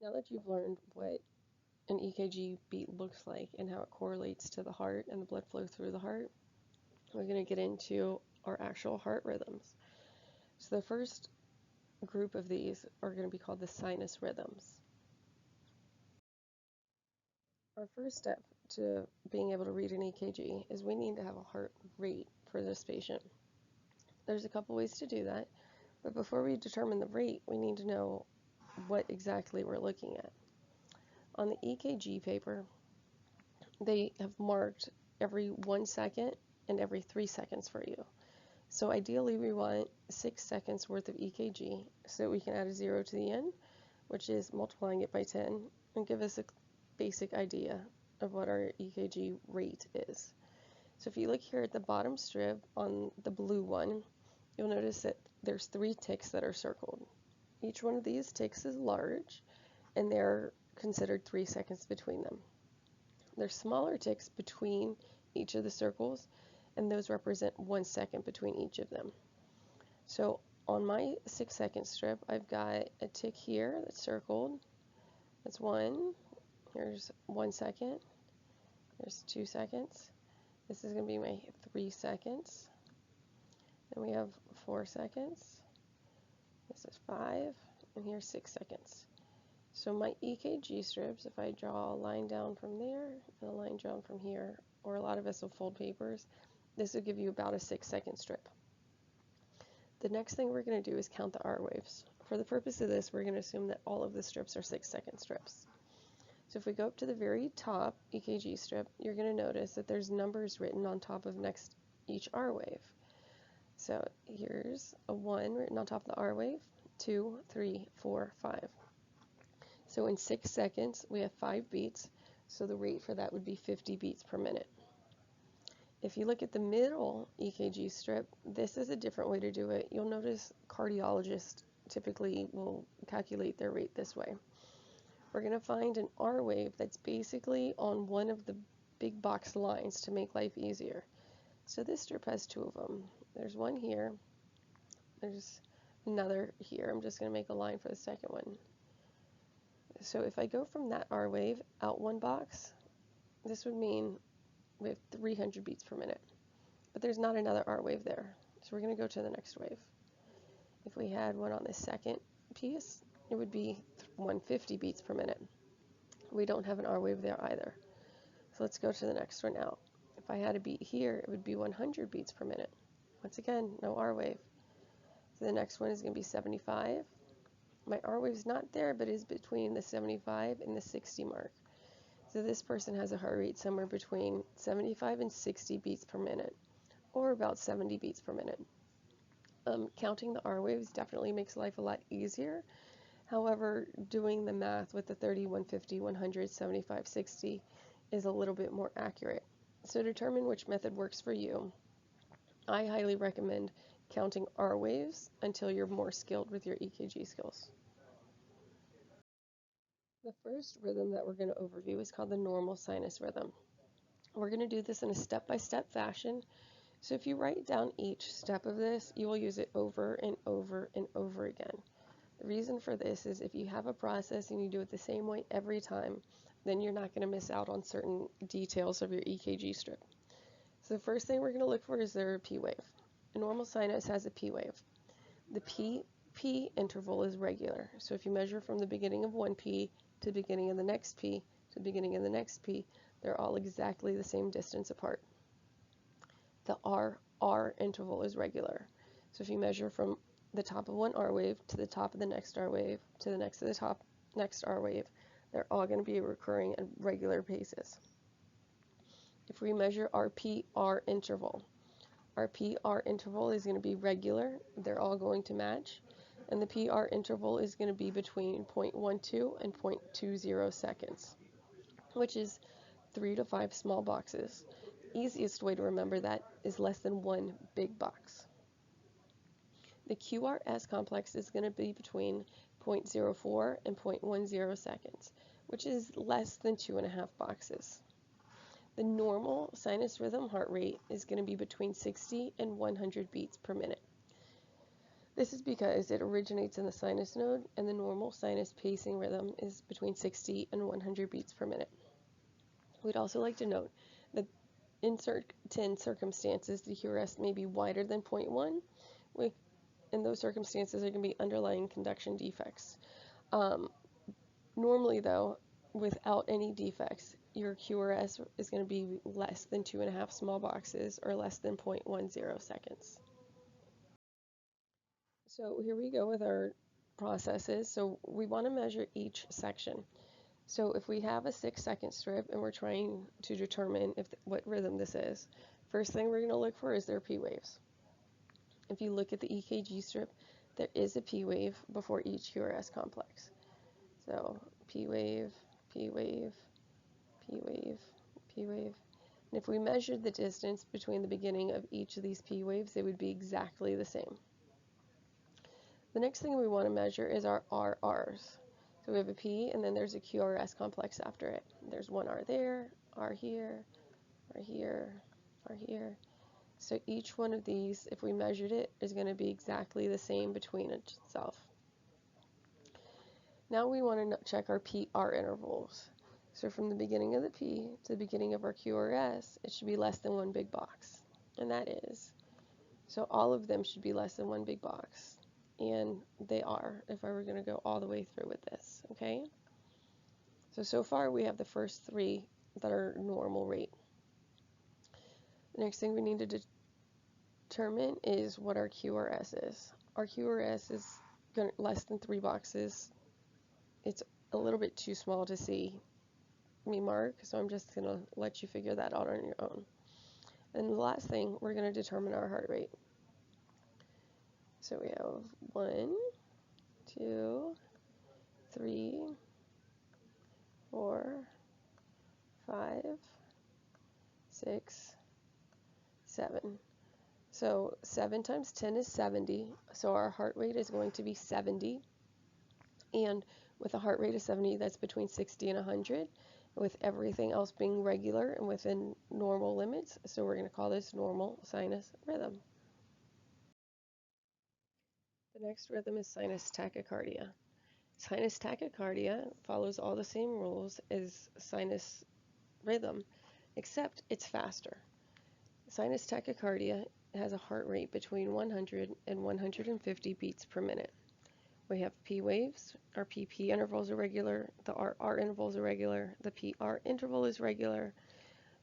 Now that you've learned what an EKG beat looks like and how it correlates to the heart and the blood flow through the heart, we're going to get into our actual heart rhythms. So the first group of these are going to be called the sinus rhythms. Our first step to being able to read an EKG is we need to have a heart rate for this patient. There's a couple ways to do that, but before we determine the rate, we need to know what exactly we're looking at. On the EKG paper, they have marked every 1 second and every 3 seconds for you. So ideally we want 6 seconds worth of EKG so we can add a 0 to the end, which is multiplying it by 10, and give us a basic idea of what our EKG rate is. So if you look here at the bottom strip on the blue one, you'll notice that there's 3 ticks that are circled. Each one of these ticks is large, and they're considered 3 seconds between them. There's smaller ticks between each of the circles, and those represent 1 second between each of them. So on my 6 second strip, I've got a tick here that's circled. That's 1. Here's 1 second. There's 2 seconds. This is going to be my 3 seconds. Then we have 4 seconds. This is 5. And here's 6 seconds. So my EKG strips, if I draw a line down from there and a line down from here, or a lot of us will fold papers, this will give you about a 6 second strip. The next thing we're going to do is count the R waves. For the purpose of this, we're going to assume that all of the strips are 6 second strips. So if we go up to the very top EKG strip, you're going to notice that there's numbers written on top of each R wave. So here's a 1 written on top of the R wave, 2, 3, 4, 5. So in 6 seconds, we have 5 beats, so the rate for that would be 50 beats per minute. If you look at the middle EKG strip, this is a different way to do it. You'll notice cardiologists typically will calculate their rate this way. We're going to find an R wave that's basically on one of the big box lines to make life easier. So this strip has 2 of them. There's one here. There's another here. I'm just going to make a line for the second one. So if I go from that R wave out 1 box, this would mean we have 300 beats per minute. But there's not another R wave there. So we're going to go to the next wave. If we had one on the second piece, it would be 150 beats per minute. We don't have an R wave there either. So let's go to the next one out. If I had a beat here, it would be 100 beats per minute. Once again, no R wave. So the next one is going to be 75. My R wave is not there, but is between the 75 and the 60 mark. So this person has a heart rate somewhere between 75 and 60 beats per minute, or about 70 beats per minute. Counting the R waves definitely makes life a lot easier. However, doing the math with the 30, 150, 100, 75, 60 is a little bit more accurate. So determine which method works for you. I highly recommend counting R waves until you're more skilled with your EKG skills. The first rhythm that we're going to overview is called the normal sinus rhythm. We're going to do this in a step-by-step fashion. So if you write down each step of this, you will use it over and over and over again. The reason for this is if you have a process and you do it the same way every time, then you're not going to miss out on certain details of your EKG strip. So the first thing we're going to look for is their P wave. A normal sinus has a P wave. The P interval is regular. So if you measure from the beginning of one P to the beginning of the next P to the beginning of the next P, they're all exactly the same distance apart. The R interval is regular. So if you measure from the top of one R wave to the top of the next R wave to the next of the top next R wave, they're all going to be recurring at regular paces. If we measure our PR interval is going to be regular. They're all going to match. And the PR interval is going to be between 0.12 and 0.20 seconds, which is 3 to 5 small boxes. Easiest way to remember that is less than 1 big box. The QRS complex is going to be between 0.04 and 0.10 seconds, which is less than 2.5 boxes. The normal sinus rhythm heart rate is going to be between 60 and 100 beats per minute. This is because it originates in the sinus node, and the normal sinus pacing rhythm is between 60 and 100 beats per minute. We'd also like to note that in certain circumstances, the QRS may be wider than 0.1. In those circumstances, there can be underlying conduction defects. Normally, though, without any defects, your QRS is going to be less than 2.5 small boxes or less than 0.10 seconds. So here we go with our processes. So we want to measure each section. So if we have a 6-second strip and we're trying to determine what rhythm this is, first thing we're going to look for is their P waves. If you look at the EKG strip, there is a P wave before each QRS complex. So P wave, P wave, P wave, P wave. And if we measured the distance between the beginning of each of these P waves, they would be exactly the same. The next thing we want to measure is our RRs. So we have a P, and then there's a QRS complex after it. There's one R there, R here, R here, R here. So each one of these, if we measured it, is going to be exactly the same between itself. Now we want to check our PR intervals. So from the beginning of the P to the beginning of our QRS, it should be less than one big box. And that is. So all of them should be less than one big box. And they are, if I were going to go all the way through with this, okay? So far we have the first 3 that are normal rate. The next thing we need to determine is what our QRS is. Our QRS is less than 3 boxes. It's a little bit too small to see me mark, so I'm just going to let you figure that out on your own. And the last thing, we're going to determine our heart rate. So we have 1, 2, 3, 4, 5, 6, 7. So 7 times 10 is 70, so our heart rate is going to be 70. And with a heart rate of 70, that's between 60 and 100, with everything else being regular and within normal limits. So we're going to call this normal sinus rhythm. The next rhythm is sinus tachycardia. Sinus tachycardia follows all the same rules as sinus rhythm, except it's faster. Sinus tachycardia has a heart rate between 100 and 150 beats per minute. We have P waves, our PP intervals are regular, the RR intervals are regular, the PR interval is regular,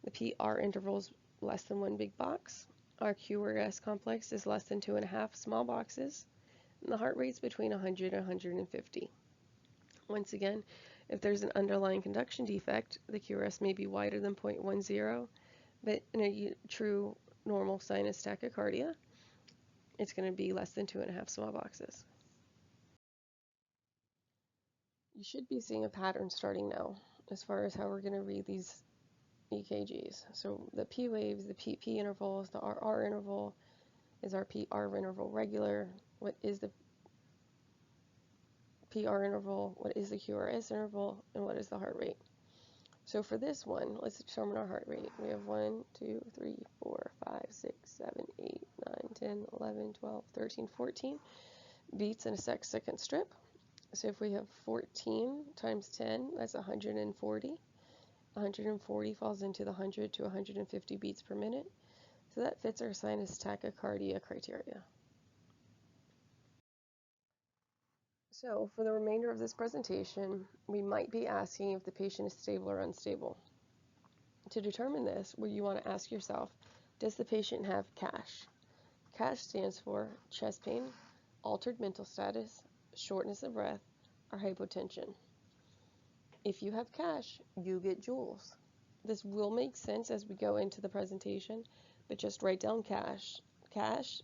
the PR interval is less than one big box, our QRS complex is less than 2.5 small boxes, and the heart rate's between 100 and 150. Once again, if there's an underlying conduction defect, the QRS may be wider than 0.10, but in a true normal sinus tachycardia, it's going to be less than 2.5 small boxes. You should be seeing a pattern starting now as far as how we're going to read these EKGs. So the P waves, the PP intervals, the RR interval, is our PR interval regular? What is the PR interval? What is the QRS interval? And what is the heart rate? So for this one, let's determine our heart rate. We have 1, 2, 3, 4, 5, 6, 7, 8, 9, 10, 11, 12, 13, 14 beats in a 6-second strip. So if we have 14 times 10, that's 140. 140 falls into the 100 to 150 beats per minute. So that fits our sinus tachycardia criteria. So for the remainder of this presentation, we might be asking if the patient is stable or unstable. To determine this, you want to ask yourself, does the patient have CASH? CASH stands for chest pain, altered mental status, shortness of breath, or hypotension. If you have CASH, you get joules. This will make sense as we go into the presentation, but just write down CASH. CASH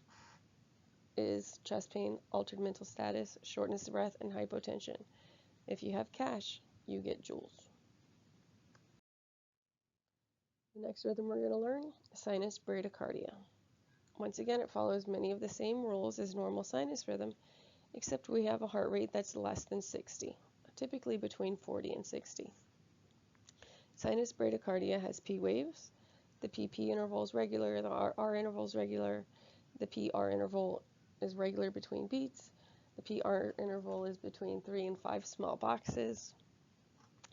is chest pain, altered mental status, shortness of breath, and hypotension. If you have CASH, you get joules. The next rhythm we're going to learn, sinus bradycardia. Once again, it follows many of the same rules as normal sinus rhythm, except we have a heart rate that's less than 60, typically between 40 and 60. Sinus bradycardia has P waves, the PP interval is regular, the RR interval is regular, the PR interval is regular between beats. The PR interval is between 3 and 5 small boxes.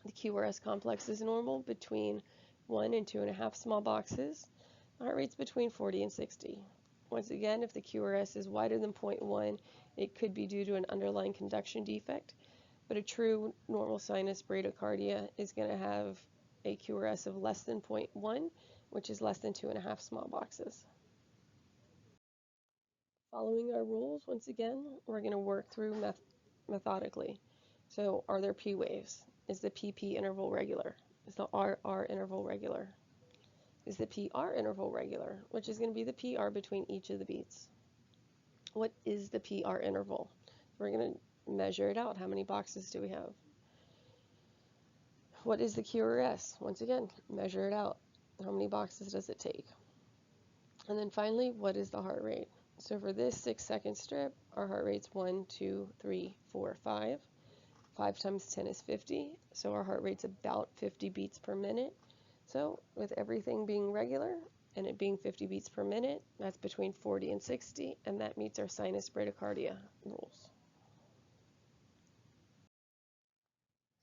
The QRS complex is normal between 1 and 2.5 small boxes. The heart rate's between 40 and 60. Once again, if the QRS is wider than 0.1, it could be due to an underlying conduction defect, but a true normal sinus bradycardia is going to have a QRS of less than 0.1, which is less than 2.5 small boxes. Following our rules, once again, we're going to work through methodically. So, are there P waves? Is the PP interval regular? Is the RR interval regular? Is the PR interval regular, which is going to be the PR between each of the beats? What is the PR interval? We're going to measure it out. How many boxes do we have? What is the QRS? Once again, measure it out. How many boxes does it take? And then finally, what is the heart rate? So for this 6-second strip, our heart rate's 1, 2, 3, 4, 5. 5 times 10 is 50, so our heart rate's about 50 beats per minute. So with everything being regular and it being 50 beats per minute, that's between 40 and 60, and that meets our sinus bradycardia rules.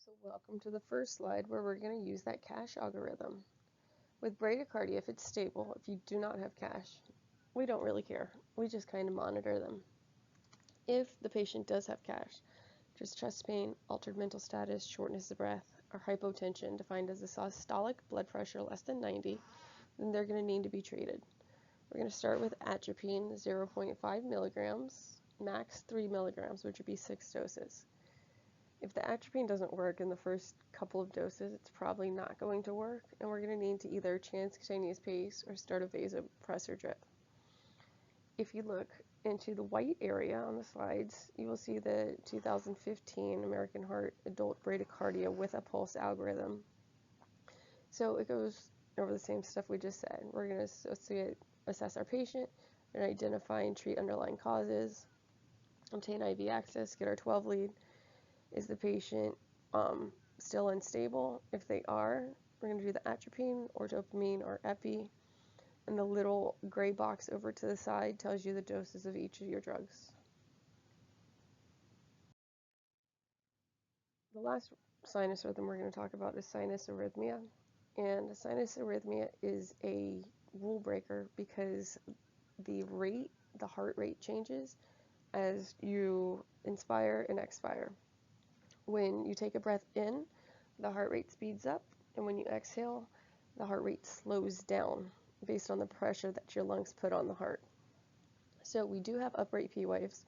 So welcome to the first slide where we're going to use that cash algorithm. With bradycardia, if it's stable, if you do not have cash, we don't really care. We just kind of monitor them. If the patient does have cash, just chest pain, altered mental status, shortness of breath, or hypotension defined as a systolic blood pressure less than 90, then they're going to need to be treated. We're going to start with atropine, 0.5 milligrams, max 3 milligrams, which would be 6 doses. If the atropine doesn't work in the first couple of doses, it's probably not going to work, and we're going to need to either transcutaneous pace or start a vasopressor drip. If you look into the white area on the slides, you will see the 2015 American Heart Adult Bradycardia with a pulse algorithm. So it goes over the same stuff we just said. We're going to assess our patient, and identify and treat underlying causes, obtain IV access, get our 12 lead. Is the patient still unstable? If they are, we're going to do the atropine or dopamine or epi. And the little gray box over to the side tells you the doses of each of your drugs. The last sinus rhythm we're going to talk about is sinus arrhythmia. And sinus arrhythmia is a rule breaker because the heart rate changes as you inspire and expire. When you take a breath in, the heart rate speeds up, and when you exhale, the heart rate slows down based on the pressure that your lungs put on the heart. So we do have upright P waves,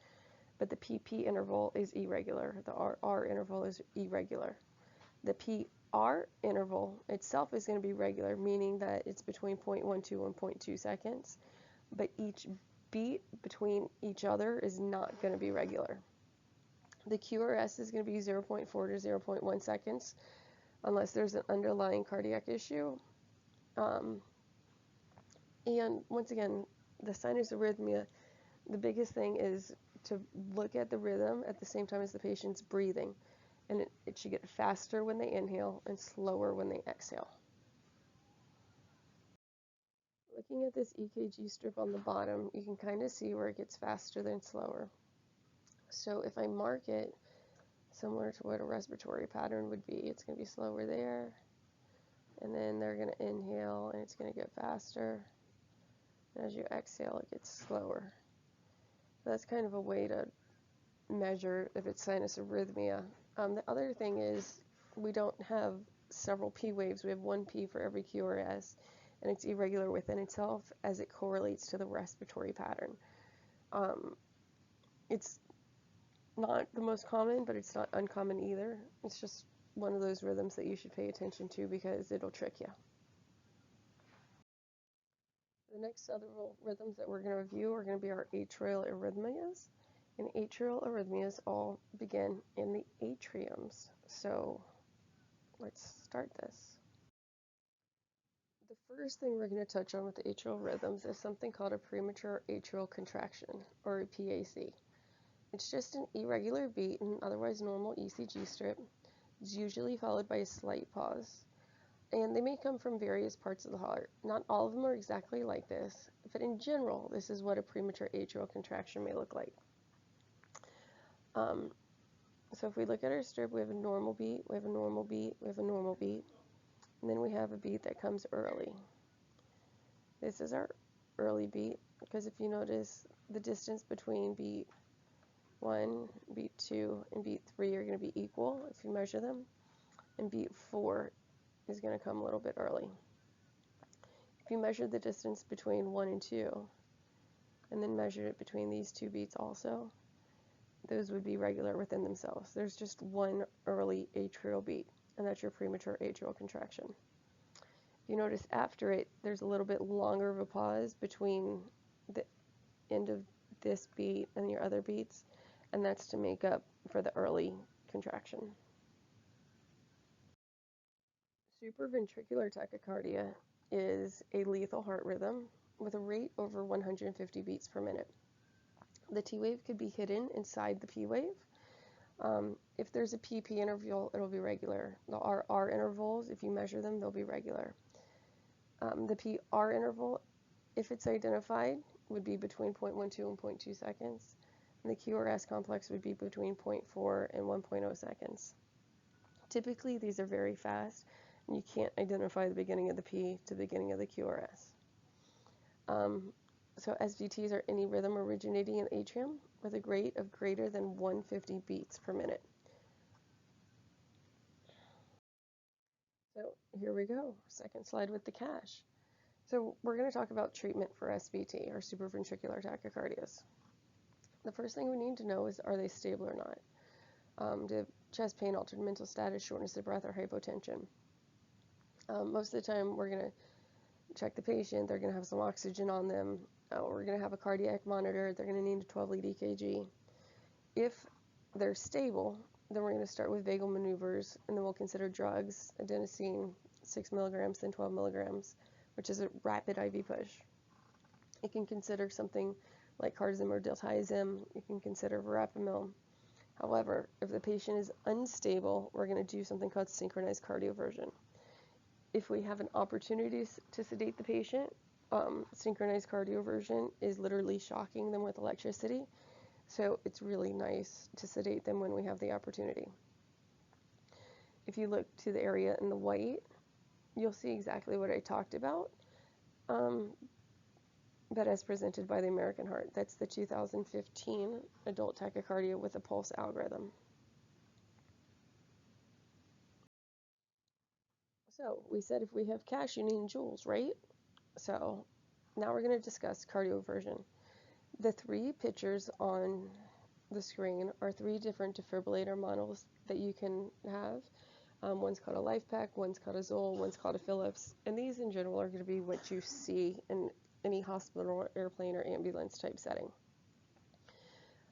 but the PP interval is irregular. The RR interval is irregular. The PR interval itself is going to be regular, meaning that it's between 0.12 and 0.2 seconds, but each beat between each other is not going to be regular. The QRS is going to be 0.4 to 0.1 seconds unless there's an underlying cardiac issue. And once again, the sinus arrhythmia, the biggest thing is to look at the rhythm at the same time as the patient's breathing. And it should get faster when they inhale and slower when they exhale. Looking at this EKG strip on the bottom, you can kind of see where it gets faster than slower. So if I mark it similar to what a respiratory pattern would be, it's going to be slower there, and then they're going to inhale and it's going to get faster. And as you exhale, it gets slower. So that's kind of a way to measure if it's sinus arrhythmia. The other thing is we don't have several P waves. We have one P for every QRS, and it's irregular within itself as it correlates to the respiratory pattern. It's not the most common, but it's not uncommon either. It's just one of those rhythms that you should pay attention to because it'll trick you. The next several rhythms that we're going to review are going to be our atrial arrhythmias. And atrial arrhythmias all begin in the atriums. So let's start this. The first thing we're going to touch on with the atrial rhythms is something called a premature atrial contraction, or a PAC. It's just an irregular beat in otherwise normal ECG strip. It's usually followed by a slight pause. And they may come from various parts of the heart. Not all of them are exactly like this, but in general, this is what a premature atrial contraction may look like. Um, so if we look at our strip, we have a normal beat, we have a normal beat, we have a normal beat, and then we have a beat that comes early. This is our early beat, because if you notice, the distance between beat 1, beat 2, and beat 3 are going to be equal if you measure them, and beat 4 is going to come a little bit early. If you measure the distance between 1 and 2, and then measure it between these two beats also, those would be regular within themselves. There's just one early atrial beat, and that's your premature atrial contraction. If you notice after it, there's a little bit longer of a pause between the end of this beat and your other beats, and that's to make up for the early contraction. Supraventricular tachycardia is a lethal heart rhythm with a rate over 150 beats per minute. The T wave could be hidden inside the P wave. If there's a PP interval, it'll be regular. The RR intervals, if you measure them, they'll be regular. The PR interval, if it's identified, would be between 0.12 and 0.2 seconds. And the QRS complex would be between 0.4 and 1.0 seconds. Typically, these are very fast, and you can't identify the beginning of the P to the beginning of the QRS. So SVTs are any rhythm originating in atrium with a rate of greater than 150 beats per minute. So here we go, second slide with the cache. So we're going to talk about treatment for SVT, or supraventricular tachycardias. The first thing we need to know is, are they stable or not? Do they have chest pain, altered mental status, shortness of breath, or hypotension? Most of the time we're going to check the patient, they're going to have some oxygen on them, we're going to have a cardiac monitor, they're going to need a 12-lead EKG. If they're stable, then we're going to start with vagal maneuvers, and then we'll consider drugs, adenosine, 6 milligrams, then 12 milligrams, which is a rapid IV push. You can consider something like cardizem or diltiazem. You can consider verapamil. However, if the patient is unstable, we're going to do something called synchronized cardioversion. If we have an opportunity to sedate the patient, synchronized cardioversion is literally shocking them with electricity. So it's really nice to sedate them when we have the opportunity. If you look to the area in the white, you'll see exactly what I talked about, but as presented by the American Heart. That's the 2015 adult tachycardia with a pulse algorithm. So we said if we have cache, you need joules, right? So now we're going to discuss cardioversion. The three pictures on the screen are three different defibrillator models that you can have. One's called a LifePak, one's called a Zoll, one's called a Philips, and these in general are going to be what you see in any hospital or airplane or ambulance type setting.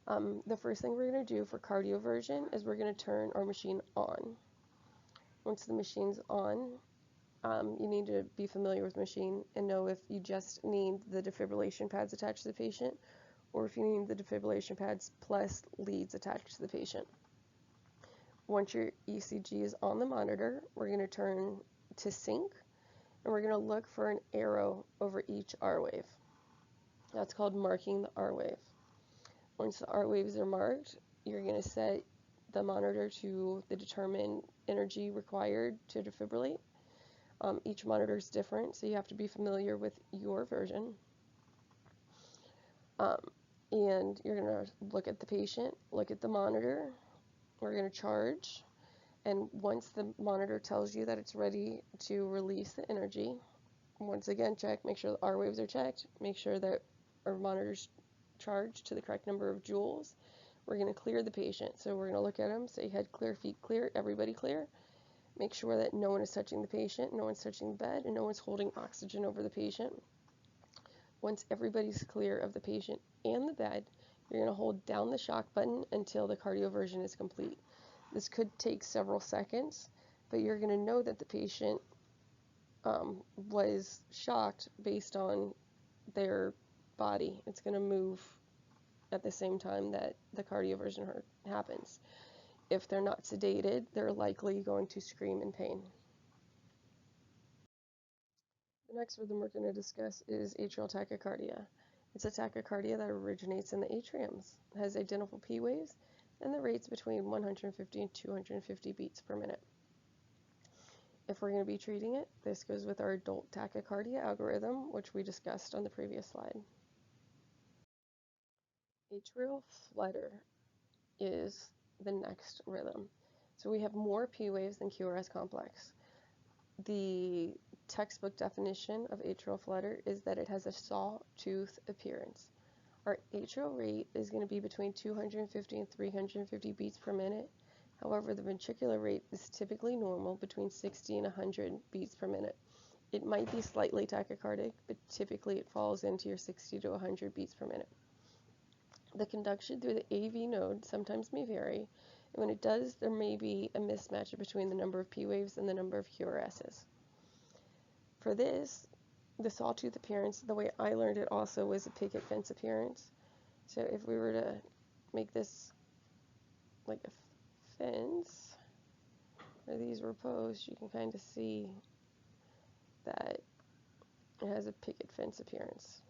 The first thing we're going to do for cardioversion is we're going to turn our machine on. Once the machine's on, you need to be familiar with the machine and know if you just need the defibrillation pads attached to the patient, or if you need the defibrillation pads plus leads attached to the patient. Once your ECG is on the monitor, we're going to turn to sync, and we're going to look for an arrow over each R wave. That's called marking the R wave. Once the R waves are marked, you're going to set the monitor to the determined energy required to defibrillate. Each monitor is different, so you have to be familiar with your version. And you're going to look at the patient, look at the monitor. We're going to charge, and once the monitor tells you that it's ready to release the energy, once again check, make sure the R waves are checked, make sure that our monitor's charged to the correct number of joules. We're going to clear the patient, so we're going to look at him, say head clear, feet clear, everybody clear. Make sure that no one is touching the patient, no one's touching the bed, and no one's holding oxygen over the patient. Once everybody's clear of the patient and the bed, you're going to hold down the shock button until the cardioversion is complete. This could take several seconds, but you're going to know that the patient was shocked based on their body. It's going to move at the same time that the cardioversion happens. If they're not sedated, they're likely going to scream in pain. The next rhythm we're going to discuss is atrial tachycardia. It's a tachycardia that originates in the atriums. It has identical P waves, and the rate's between 150 and 250 beats per minute. If we're going to be treating it, this goes with our adult tachycardia algorithm, which we discussed on the previous slide. Atrial flutter is the next rhythm. So we have more P waves than QRS complex. The textbook definition of atrial flutter is that it has a sawtooth appearance. Our atrial rate is going to be between 250 and 350 beats per minute. However, the ventricular rate is typically normal between 60 and 100 beats per minute. It might be slightly tachycardic, but typically it falls into your 60 to 100 beats per minute. The conduction through the AV node sometimes may vary, and when it does, there may be a mismatch between the number of P waves and the number of QRSs. For this, the sawtooth appearance, the way I learned it also was a picket fence appearance. So if we were to make this like a fence where these were posed, you can kind of see that it has a picket fence appearance.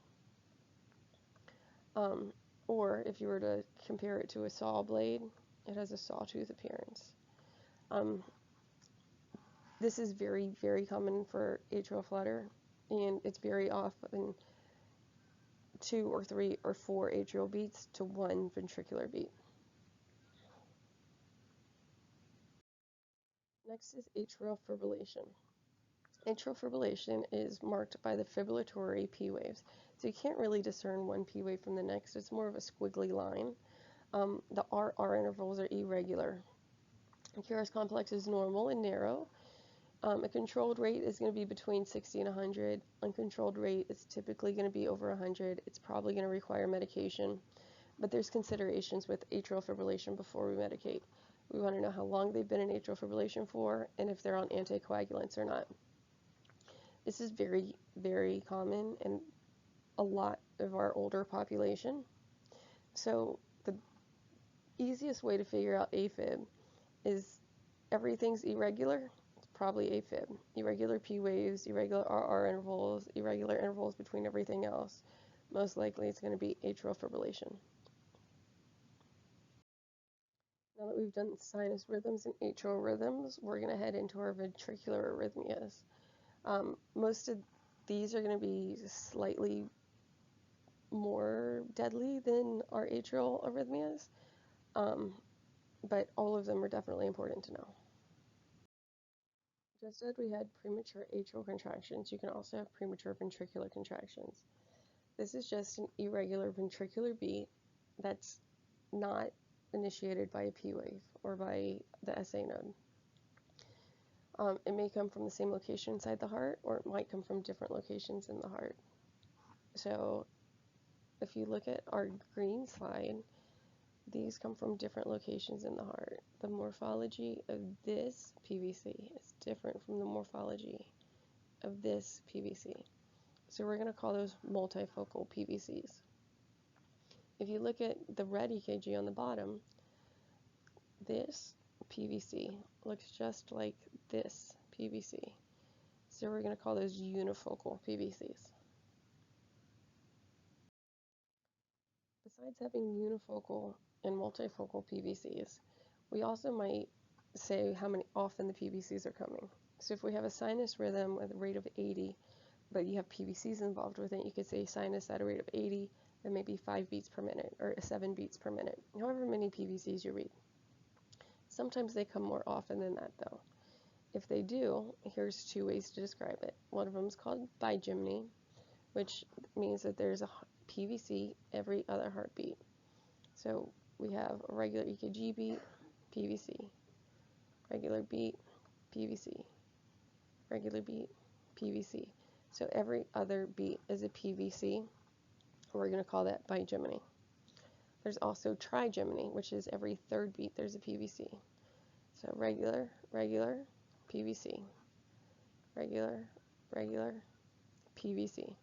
Or if you were to compare it to a saw blade, it has a sawtooth appearance. This is very, very common for atrial flutter, and it's very often 2 or 3 or 4 atrial beats to 1 ventricular beat. Next is atrial fibrillation. Atrial fibrillation is marked by the fibrillatory P waves. So you can't really discern one P wave from the next. It's more of a squiggly line. The RR intervals are irregular. QRS complex is normal and narrow. A controlled rate is going to be between 60 and 100. Uncontrolled rate is typically going to be over 100. It's probably going to require medication. But there's considerations with atrial fibrillation before we medicate. We want to know how long they've been in atrial fibrillation for and if they're on anticoagulants or not. This is very, very common in a lot of our older population. So the easiest way to figure out AFib is everything's irregular, it's probably AFib. Irregular P waves, irregular RR intervals, irregular intervals between everything else. Most likely it's going to be atrial fibrillation. Now that we've done sinus rhythms and atrial rhythms, we're going to head into our ventricular arrhythmias. Most of these are going to be slightly more deadly than our atrial arrhythmias, but all of them are definitely important to know. Just as we had premature atrial contractions, you can also have premature ventricular contractions. This is just an irregular ventricular beat that's not initiated by a P wave or by the SA node. It may come from the same location inside the heart, or it might come from different locations in the heart. So if you look at our green slide, these come from different locations in the heart. The morphology of this PVC is different from the morphology of this PVC. So we're going to call those multifocal PVCs. If you look at the red EKG on the bottom, this PVC looks just like this PVC. So we're going to call those unifocal PVCs. Besides having unifocal and multifocal PVCs, we also might say how often the PVCs are coming. So if we have a sinus rhythm with a rate of 80, but you have PVCs involved with it, you could say sinus at a rate of 80, then maybe 5 beats per minute or 7 beats per minute, however many PVCs you read. Sometimes they come more often than that though. If they do, here's 2 ways to describe it. One of them is called bigymny, which means that there's a PVC every other heartbeat. So we have a regular EKG beat, PVC, regular beat, PVC, regular beat, PVC. So every other beat is a PVC. We're going to call that bigymny. There's also trigymny, which is every third beat there's a PVC. So regular, regular, PVC, regular, regular, PVC.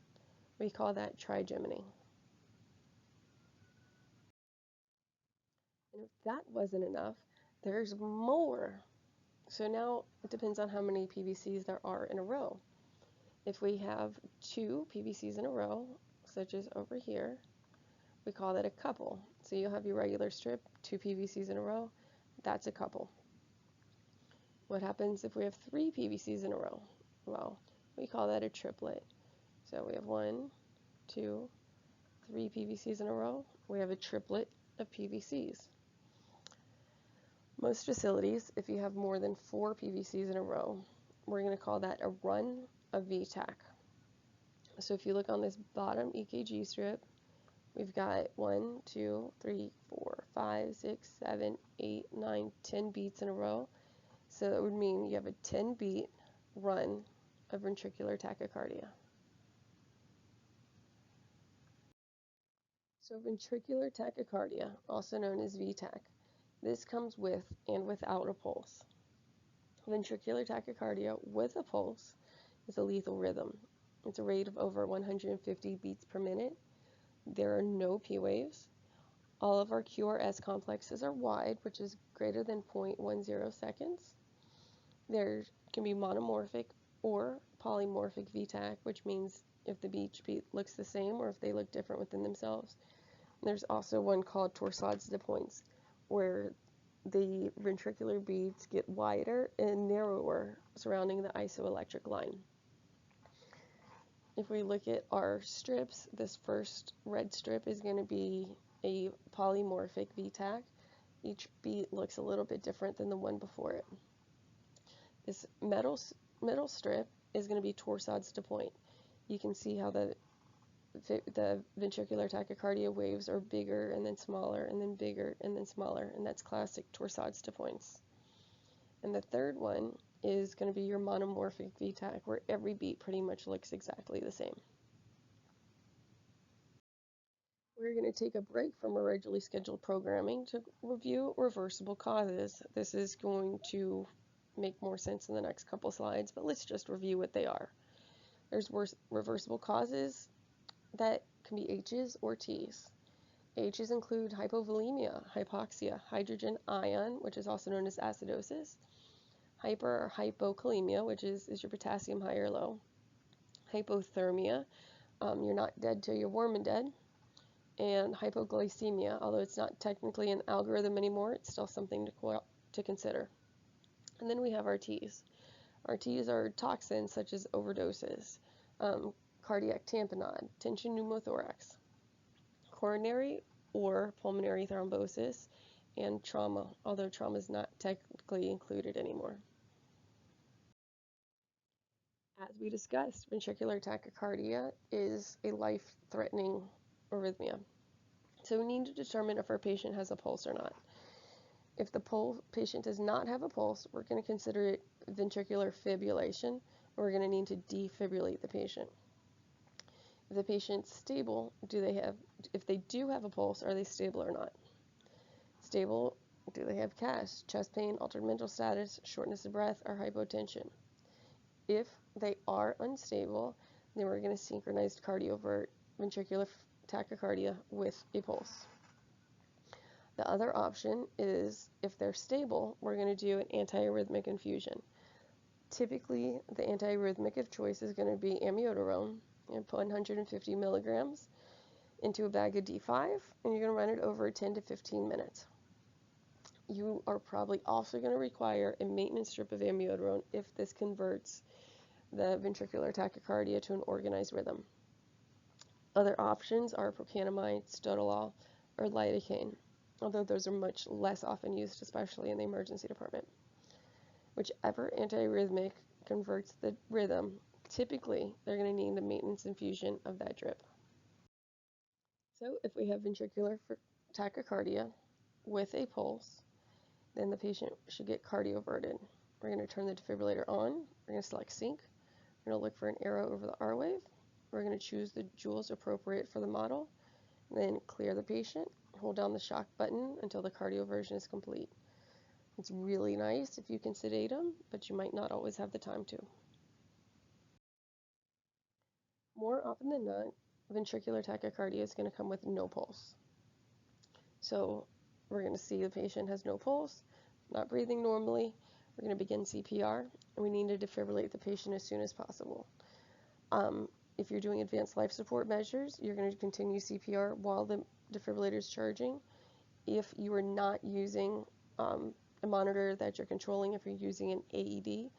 We call that trigymny. And if that wasn't enough, there's more. So now it depends on how many PVCs there are in a row. If we have 2 PVCs in a row, such as over here, we call that a couple. So you'll have your regular strip, 2 PVCs in a row, that's a couple. What happens if we have 3 PVCs in a row? Well, we call that a triplet. So we have 1, 2, 3 PVCs in a row. We have a triplet of PVCs. Most facilities, if you have more than 4 PVCs in a row, we're going to call that a run of VTAC. So if you look on this bottom EKG strip, we've got 1, 2, 3, 4, 5, 6, 7, 8, 9, 10 beats in a row. So that would mean you have a 10 beat run of ventricular tachycardia. So ventricular tachycardia, also known as VTAC, this comes with and without a pulse. Ventricular tachycardia with a pulse is a lethal rhythm. It's a rate of over 150 beats per minute. There are no P waves. All of our QRS complexes are wide, which is greater than 0.10 seconds. There can be monomorphic or polymorphic VTAC, which means if the beat looks the same or if they look different within themselves. There's also one called torsades de pointes, where the ventricular beads get wider and narrower surrounding the isoelectric line. If we look at our strips, this first red strip is going to be a polymorphic VTAC. Each beat looks a little bit different than the one before it. This middle strip is going to be torsades de pointe. You can see how the ventricular tachycardia waves are bigger and then smaller and then bigger and then smaller, and that's classic torsades de pointes. And the third one is going to be your monomorphic VTAC, where every beat pretty much looks exactly the same. We're going to take a break from our regularly scheduled programming to review reversible causes. This is going to make more sense in the next couple slides, but let's just review what they are. There's reversible causes that can be H's or T's. H's include hypovolemia, hypoxia, hydrogen ion, which is also known as acidosis, hyper or hypokalemia, which is your potassium high or low, hypothermia, you're not dead till you're warm and dead, and hypoglycemia, although it's not technically an algorithm anymore, it's still something to consider. And then we have our T's. Our T's are toxins such as overdoses, cardiac tamponade, tension pneumothorax, coronary or pulmonary thrombosis, and trauma, although trauma is not technically included anymore. As we discussed, ventricular tachycardia is a life-threatening arrhythmia. So we need to determine if our patient has a pulse or not. If the patient does not have a pulse, we're going to consider it ventricular fibrillation, and we're going to need to defibrillate the patient. If the patient's stable, if they do have a pulse, are they stable or not? Stable, do they have CAS, chest pain, altered mental status, shortness of breath, or hypotension? If they are unstable, then we're going to synchronize cardiovert ventricular tachycardia with a pulse. The other option is, if they're stable, we're going to do an antiarrhythmic infusion. Typically, the antiarrhythmic of choice is going to be amiodarone, and put 150 milligrams into a bag of D5, and you're going to run it over 10 to 15 minutes. You are probably also going to require a maintenance strip of amiodarone if this converts the ventricular tachycardia to an organized rhythm. Other options are procainamide, stotalol, or lidocaine, although those are much less often used, especially in the emergency department. Whichever antiarrhythmic converts the rhythm, typically they're going to need a maintenance infusion of that drip. So if we have ventricular tachycardia with a pulse, then the patient should get cardioverted. We're going to turn the defibrillator on, we're going to select sync, we're going to look for an arrow over the R wave, we're going to choose the joules appropriate for the model, then clear the patient, hold down the shock button until the cardioversion is complete. It's really nice if you can sedate them, but you might not always have the time to. More often than not, ventricular tachycardia is going to come with no pulse. So we're going to see the patient has no pulse, not breathing normally. We're going to begin CPR, and we need to defibrillate the patient as soon as possible. If you're doing advanced life support measures, you're going to continue CPR while the defibrillator is charging. If you are not using a monitor that you're controlling, if you're using an AED,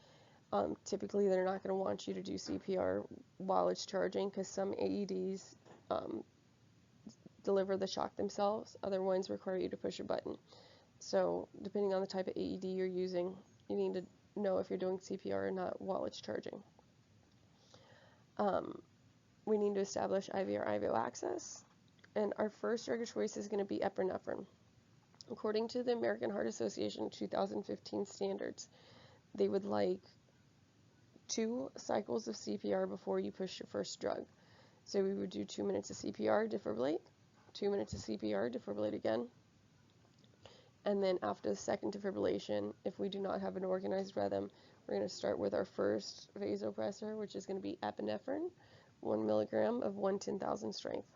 typically they're not going to want you to do CPR while it's charging, because some AEDs deliver the shock themselves. Other ones require you to push a button. So depending on the type of AED you're using, you need to know if you're doing CPR or not while it's charging. We need to establish IV or IVO access, and our first drug of choice is going to be epinephrine. According to the American Heart Association 2015 standards, they would like 2 cycles of CPR before you push your first drug. So we would do 2 minutes of CPR, defibrillate, 2 minutes of CPR, defibrillate again, and then after the second defibrillation, if we do not have an organized rhythm, we're going to start with our first vasopressor, which is going to be epinephrine, 1 milligram of 1/10,000 strength.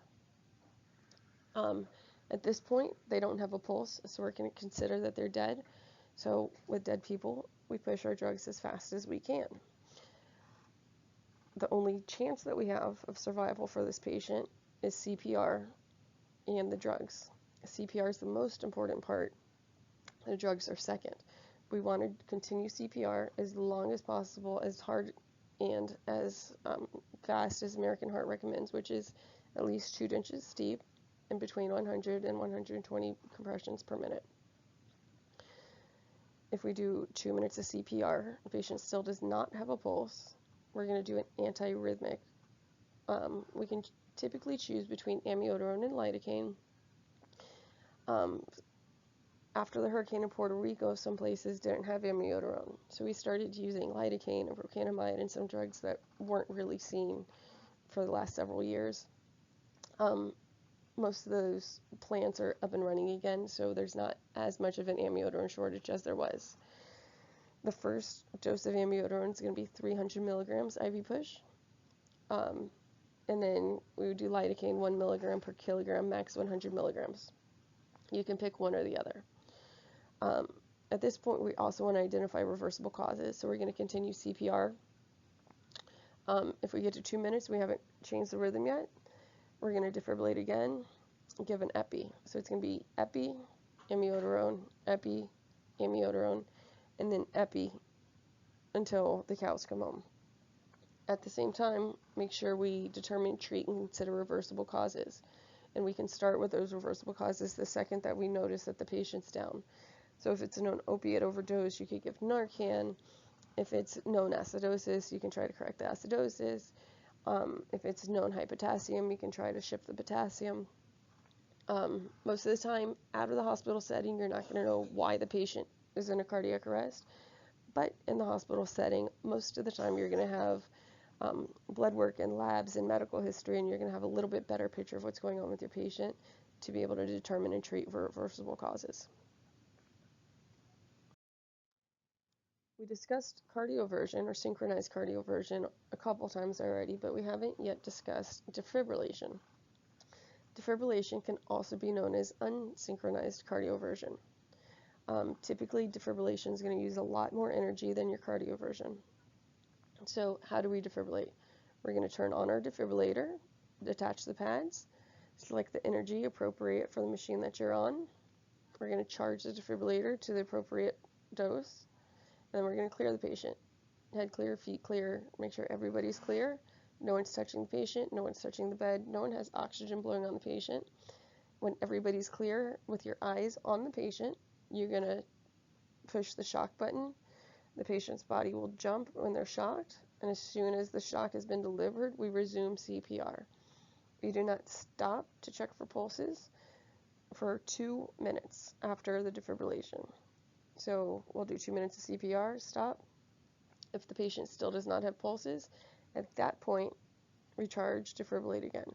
At this point, they don't have a pulse, so we're going to consider that they're dead. So with dead people, we push our drugs as fast as we can. The only chance that we have of survival for this patient is CPR and the drugs. CPR is the most important part. The drugs are second. We want to continue CPR as long as possible, as hard and as fast as American Heart recommends, which is at least 2 inches steep and between 100 and 120 compressions per minute. If we do 2 minutes of CPR, the patient still does not have a pulse, we're going to do an antiarrhythmic. We can typically choose between amiodarone and lidocaine. After the hurricane in Puerto Rico, some places didn't have amiodarone, so we started using lidocaine and procainamide and some drugs that weren't really seen for the last several years. Most of those plants are up and running again, so there's not as much of an amiodarone shortage as there was. The first dose of amiodarone is going to be 300 milligrams IV push, and then we would do lidocaine 1 milligram per kilogram, max 100 milligrams. You can pick one or the other. At this point, we also want to identify reversible causes, so we're going to continue CPR. If we get to 2 minutes, we haven't changed the rhythm yet, we're going to defibrillate again and give an epi. So it's going to be epi, amiodarone, epi, amiodarone, and then epi until the cows come home. At the same time, make sure we determine, treat, and consider reversible causes. And we can start with those reversible causes the second that we notice that the patient's down. So if it's a known opiate overdose, you could give Narcan. If it's known acidosis, you can try to correct the acidosis. If it's known high potassium, you can try to shift the potassium. Most of the time, out of the hospital setting, you're not going to know why the patient is in a cardiac arrest. But in the hospital setting, most of the time you're going to have blood work and labs and medical history, and you're going to have a little bit better picture of what's going on with your patient to be able to determine and treat for reversible causes. We discussed cardioversion or synchronized cardioversion a couple times already, but we haven't yet discussed defibrillation. Defibrillation can also be known as unsynchronized cardioversion. Typically, defibrillation is going to use a lot more energy than your cardioversion. So how do we defibrillate? We're going to turn on our defibrillator, detach the pads, select the energy appropriate for the machine that you're on. We're going to charge the defibrillator to the appropriate dose. And then we're going to clear the patient. Head clear, feet clear, make sure everybody's clear. No one's touching the patient, no one's touching the bed, no one has oxygen blowing on the patient. When everybody's clear, with your eyes on the patient, you're going to push the shock button. The patient's body will jump when they're shocked, and as soon as the shock has been delivered, we resume CPR. We do not stop to check for pulses for 2 minutes after the defibrillation. So we'll do 2 minutes of CPR, stop. If the patient still does not have pulses, at that point, recharge, defibrillate again.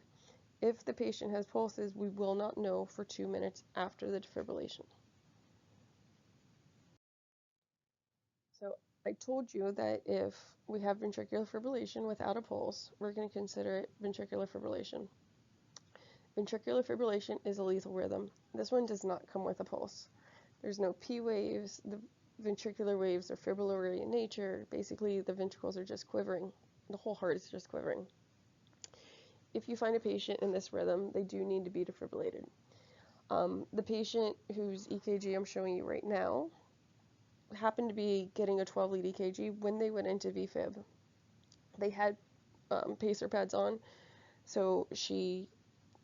If the patient has pulses, we will not know for 2 minutes after the defibrillation. So I told you that if we have ventricular fibrillation without a pulse, we're going to consider it ventricular fibrillation. Ventricular fibrillation is a lethal rhythm. This one does not come with a pulse. There's no P waves. The ventricular waves are fibrillary in nature. Basically, the ventricles are just quivering. the whole heart is just quivering. If you find a patient in this rhythm, they do need to be defibrillated. The patient whose EKG I'm showing you right now happened to be getting a 12-lead EKG when they went into VFib. They had pacer pads on, so she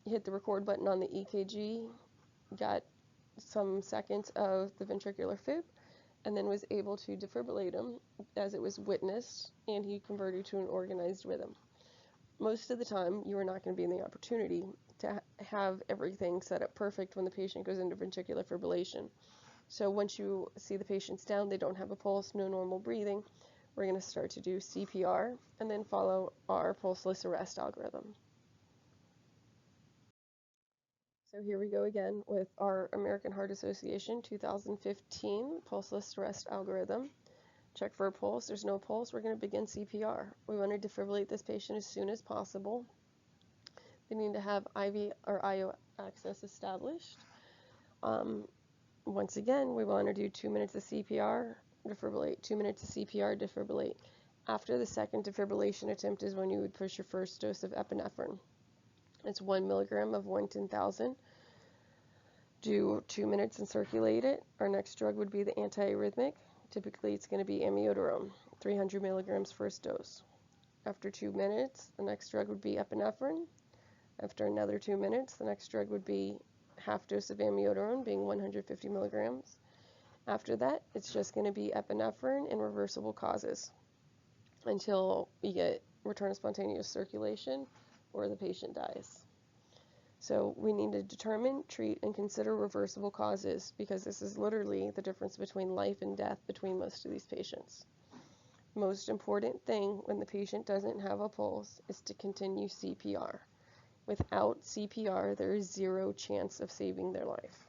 hit the record button on the EKG, got some seconds of the ventricular fib, and then was able to defibrillate him as it was witnessed, and he converted to an organized rhythm. Most of the time, you are not going to be in the opportunity to have everything set up perfect when the patient goes into ventricular fibrillation. So once you see the patient's down, they don't have a pulse, no normal breathing, we're going to start to do CPR and then follow our pulseless arrest algorithm. So here we go again with our American Heart Association 2015 pulseless arrest algorithm. Check for a pulse. There's no pulse. We're going to begin CPR. We want to defibrillate this patient as soon as possible. They need to have IV or IO access established. Once again, we want to do 2 minutes of CPR, defibrillate, 2 minutes of CPR, defibrillate. After the second defibrillation attempt is when you would push your first dose of epinephrine. It's 1 milligram of 1/10,000. Do 2 minutes and circulate it. Our next drug would be the antiarrhythmic. Typically, it's going to be amiodarone, 300 milligrams first dose. After 2 minutes, the next drug would be epinephrine. After another 2 minutes, the next drug would be half dose of amiodarone, being 150 milligrams. After that, it's just going to be epinephrine and reversible causes until you get return of spontaneous circulation or the patient dies. So we need to determine, treat, and consider reversible causes because this is literally the difference between life and death between most of these patients. Most important thing when the patient doesn't have a pulse is to continue CPR. Without CPR, there is zero chance of saving their life.